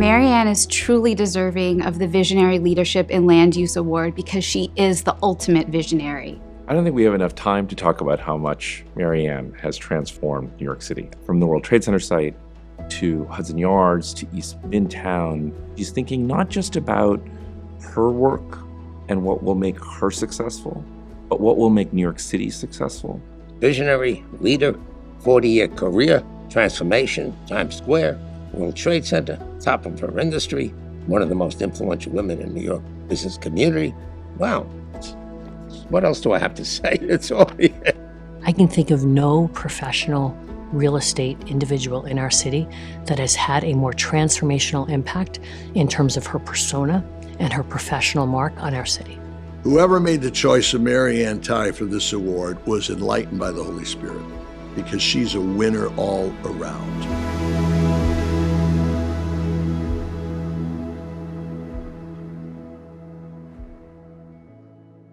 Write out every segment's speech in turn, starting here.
Marianne is truly deserving of the Visionary Leadership in Land Use Award because she is the ultimate visionary. I don't think we have enough time to talk about how much Marianne has transformed New York City. From the World Trade Center site to Hudson Yards to East Midtown. She's thinking not just about her work and what will make her successful, but what will make New York City successful. Visionary, leader, 40-year career, transformation, Times Square, World Trade Center, top of her industry, one of the most influential women in New York business community. Wow. What else do I have to say? It's all here. I can think of no professional real estate individual in our city that has had a more transformational impact in terms of her persona and her professional mark on our city. Whoever made the choice of Marianne Tighe for this award was enlightened by the Holy Spirit, because she's a winner all around.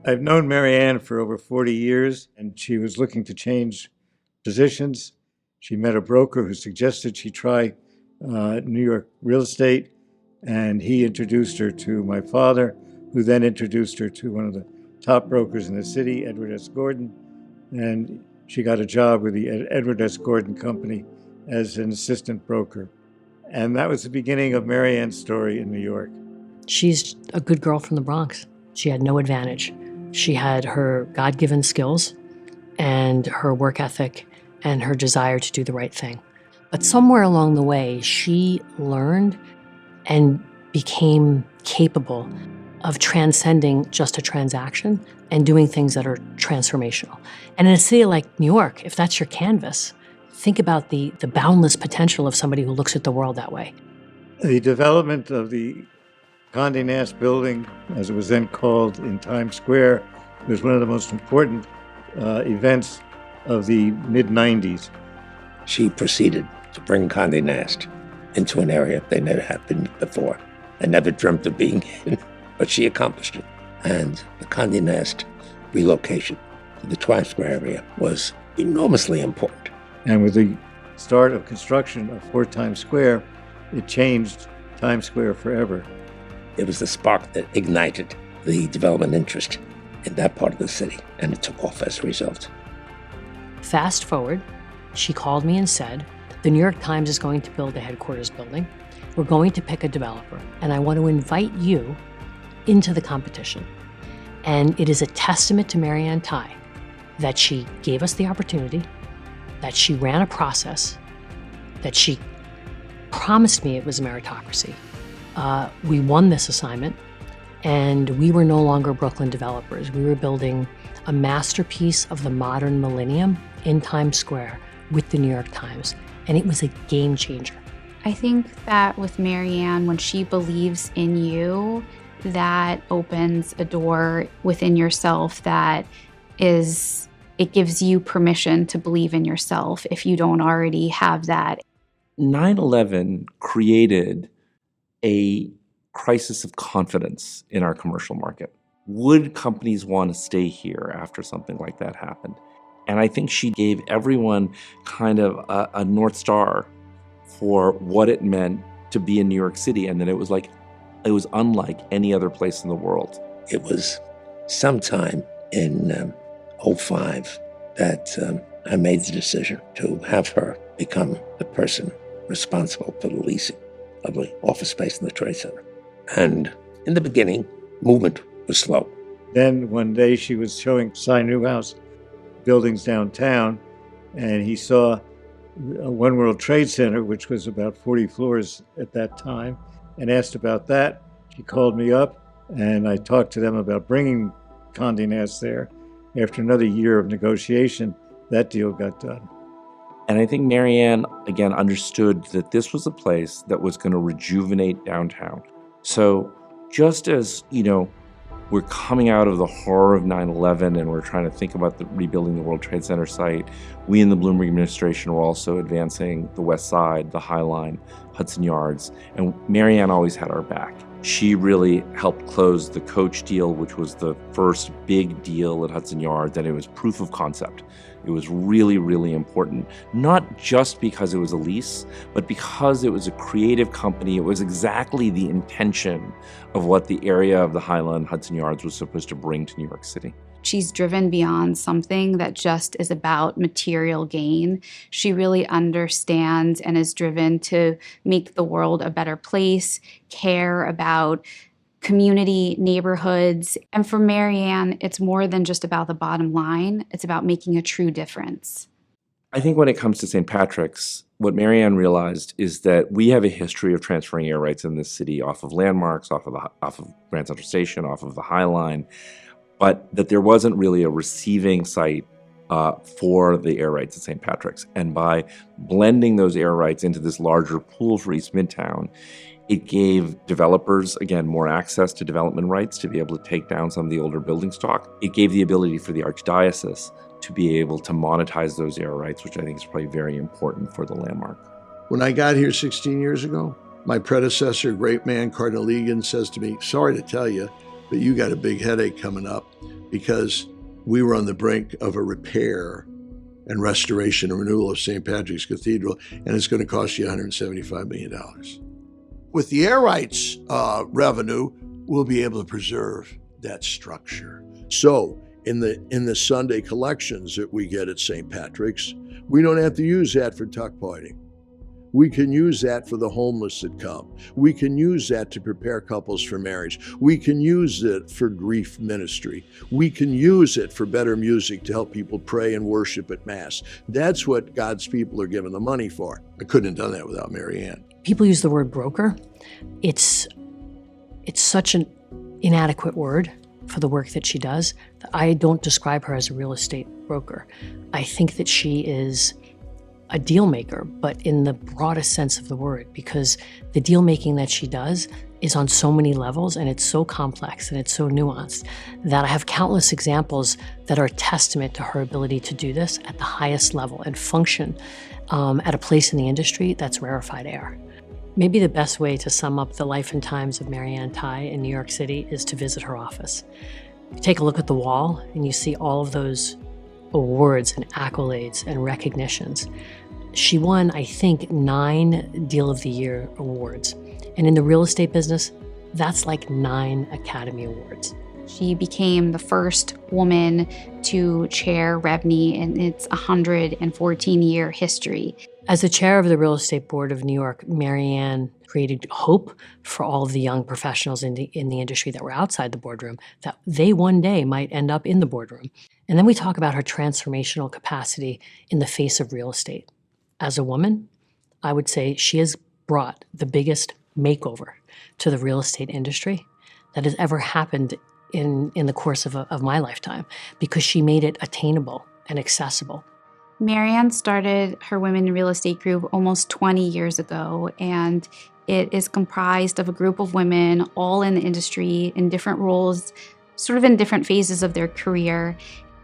I've known Marianne for over 40 years, and she was looking to change positions. She met a broker who suggested she try New York real estate, and he introduced her to my father, who then introduced her to one of the top brokers in the city, Edward S. Gordon, and she got a job with the Edward S. Gordon Company as an assistant broker. And that was the beginning of Marianne's story in New York. She's a good girl from the Bronx. She had no advantage. She had her God-given skills and her work ethic and her desire to do the right thing. But somewhere along the way, she learned and became capable of transcending just a transaction and doing things that are transformational. And in a city like New York, if that's your canvas, think about the boundless potential of somebody who looks at the world that way. The development of the Condé Nast building, as it was then called, in Times Square, was one of the most important events of the mid-90s. She proceeded to bring Condé Nast into an area they never had been before and never dreamt of being in, but she accomplished it. And the Condé Nast relocation to the Times Square area was enormously important. And with the start of construction of Fort Times Square, it changed Times Square forever. It was the spark that ignited the development interest in that part of the city, and it took off as a result. Fast forward, she called me and said, the New York Times is going to build a headquarters building. We're going to pick a developer, and I want to invite you into the competition. And it is a testament to Marianne Tighe that she gave us the opportunity, that she ran a process, that she promised me it was a meritocracy. We won this assignment, and we were no longer Brooklyn developers. We were building a masterpiece of the modern millennium in Times Square with the New York Times, and it was a game changer. I think that with Marianne, when she believes in you, that opens a door within yourself that it gives you permission to believe in yourself if you don't already have that. 9/11 created a crisis of confidence in our commercial market. Would companies want to stay here after something like that happened? And I think she gave everyone kind of a North Star for what it meant to be in New York City, and that it was unlike any other place in the world. It was sometime in 2005 that I made the decision to have her become the person responsible for the leasing of the office space in the Trade Center. And in the beginning, movement was slow. Then one day she was showing Cy Newhouse buildings downtown, and he saw One World Trade Center, which was about 40 floors at that time, and asked about that. He called me up, and I talked to them about bringing Condé Nast there. After another year of negotiation, that deal got done. And I think Marianne, again, understood that this was a place that was going to rejuvenate downtown. So just as, we're coming out of the horror of 9/11 and we're trying to think about rebuilding the World Trade Center site, we in the Bloomberg administration were also advancing the West Side, the High Line, Hudson Yards, and Marianne always had our back. She really helped close the Coach deal, which was the first big deal at Hudson Yards, and it was proof of concept It was really, really important, not just because it was a lease, but because it was a creative company. It was exactly the intention of what the area of the Highland Hudson Yards was supposed to bring to New York City. She's driven beyond something that just is about material gain. She really understands and is driven to make the world a better place, care about community, neighborhoods. And for Marianne, it's more than just about the bottom line. It's about making a true difference. I think when it comes to St. Patrick's, what Marianne realized is that we have a history of transferring air rights in this city off of landmarks, off of Grand Central Station, off of the High Line, but that there wasn't really a receiving site for the air rights at St. Patrick's. And by blending those air rights into this larger pool for East Midtown, it gave developers, again, more access to development rights to be able to take down some of the older building stock. It gave the ability for the Archdiocese to be able to monetize those air rights, which I think is probably very important for the landmark. When I got here 16 years ago, my predecessor, great man Cardinal Egan, says to me, sorry to tell you, but you got a big headache coming up, because we were on the brink of a repair and restoration and renewal of St. Patrick's Cathedral, and it's going to cost you $175 million. With the air rights revenue, we'll be able to preserve that structure. So in the Sunday collections that we get at St. Patrick's, we don't have to use that for tuck pointing. We can use that for the homeless that come. We can use that to prepare couples for marriage. We can use it for grief ministry. We can use it for better music to help people pray and worship at Mass. That's what God's people are given the money for. I couldn't have done that without Marianne. People use the word broker. It's such an inadequate word for the work that she does that I don't describe her as a real estate broker. I think that she is a deal maker, but in the broadest sense of the word, because the deal making that she does is on so many levels, and it's so complex and it's so nuanced that I have countless examples that are a testament to her ability to do this at the highest level and function at a place in the industry that's rarefied air. Maybe the best way to sum up the life and times of Marianne Tighe in New York City is to visit her office. You take a look at the wall and you see all of those awards and accolades and recognitions. She won, I think, 9 Deal of the Year awards. And in the real estate business, that's like 9 Academy Awards. She became the first woman to chair REBNY in its 114-year history. As the chair of the Real Estate Board of New York, Marianne created hope for all of the young professionals in the industry that were outside the boardroom, that they one day might end up in the boardroom. And then we talk about her transformational capacity in the face of real estate. As a woman, I would say she has brought the biggest makeover to the real estate industry that has ever happened in the course of my lifetime, because she made it attainable and accessible. Marianne started her Women in Real Estate group almost 20 years ago, and it is comprised of a group of women all in the industry in different roles, sort of in different phases of their career.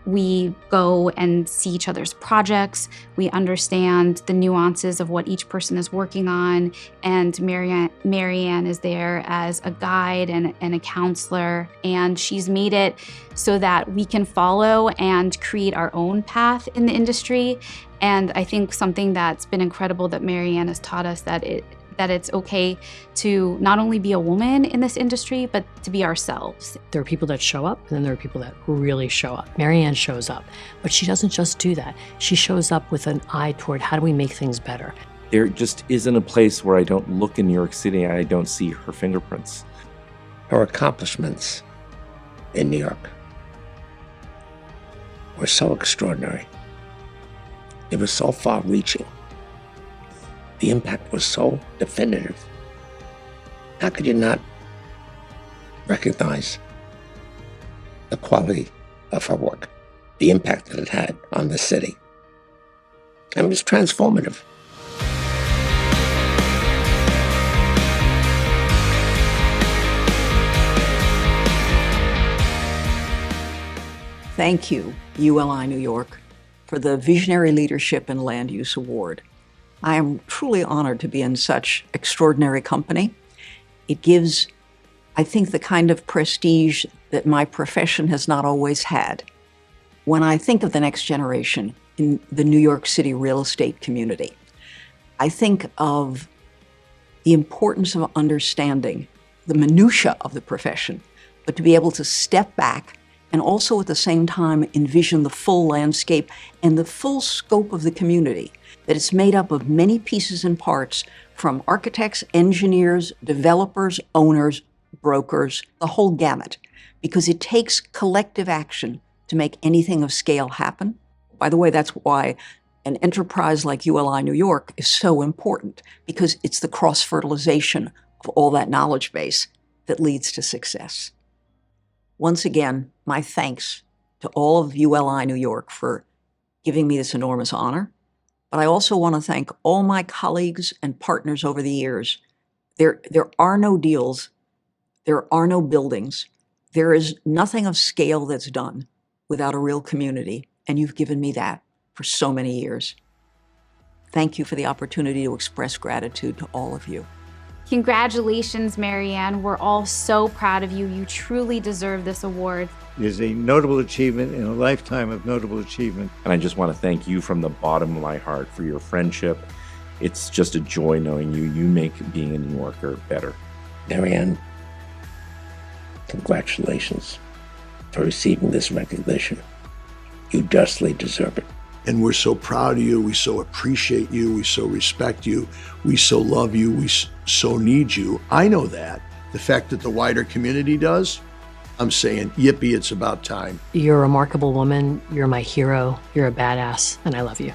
We go and see each other's projects. We understand the nuances of what each person is working on. And Marianne is there as a guide and a counselor. And she's made it so that we can follow and create our own path in the industry. And I think something that's been incredible that Marianne has taught us that it's okay to not only be a woman in this industry, but to be ourselves. There are people that show up, and then there are people that really show up. Marianne shows up, but she doesn't just do that. She shows up with an eye toward how do we make things better. There just isn't a place where I don't look in New York City and I don't see her fingerprints. Her accomplishments in New York were so extraordinary. It was so far-reaching. The impact was so definitive. How could you not recognize the quality of her work, the impact that it had on the city? I mean, it was transformative. Thank you, ULI New York, for the Visionary Leadership and Land Use Award. I am truly honored to be in such extraordinary company. It gives, I think, the kind of prestige that my profession has not always had. When I think of the next generation, in the New York City real estate community. I think of the importance of understanding the minutia of the profession, but to be able to step back and also at the same time envision the full landscape and the full scope of the community, that it's made up of many pieces and parts from architects, engineers, developers, owners, brokers, the whole gamut, because it takes collective action to make anything of scale happen. By the way, that's why an enterprise like ULI New York is so important, because it's the cross-fertilization of all that knowledge base that leads to success. Once again, my thanks to all of ULI New York for giving me this enormous honor. But I also want to thank all my colleagues and partners over the years. There are no deals, there are no buildings, there is nothing of scale that's done without a real community, and you've given me that for so many years. Thank you for the opportunity to express gratitude to all of you. Congratulations, Marianne. We're all so proud of you. You truly deserve this award. It is a notable achievement in a lifetime of notable achievement. And I just want to thank you from the bottom of my heart for your friendship. It's just a joy knowing you. You make being a New Yorker better. Marianne, congratulations for receiving this recognition. You justly deserve it. And we're so proud of you. We so appreciate you. We so respect you. We so love you. We so need you. I know that. The fact that the wider community does, I'm saying, yippee, it's about time. You're a remarkable woman. You're my hero. You're a badass, and I love you.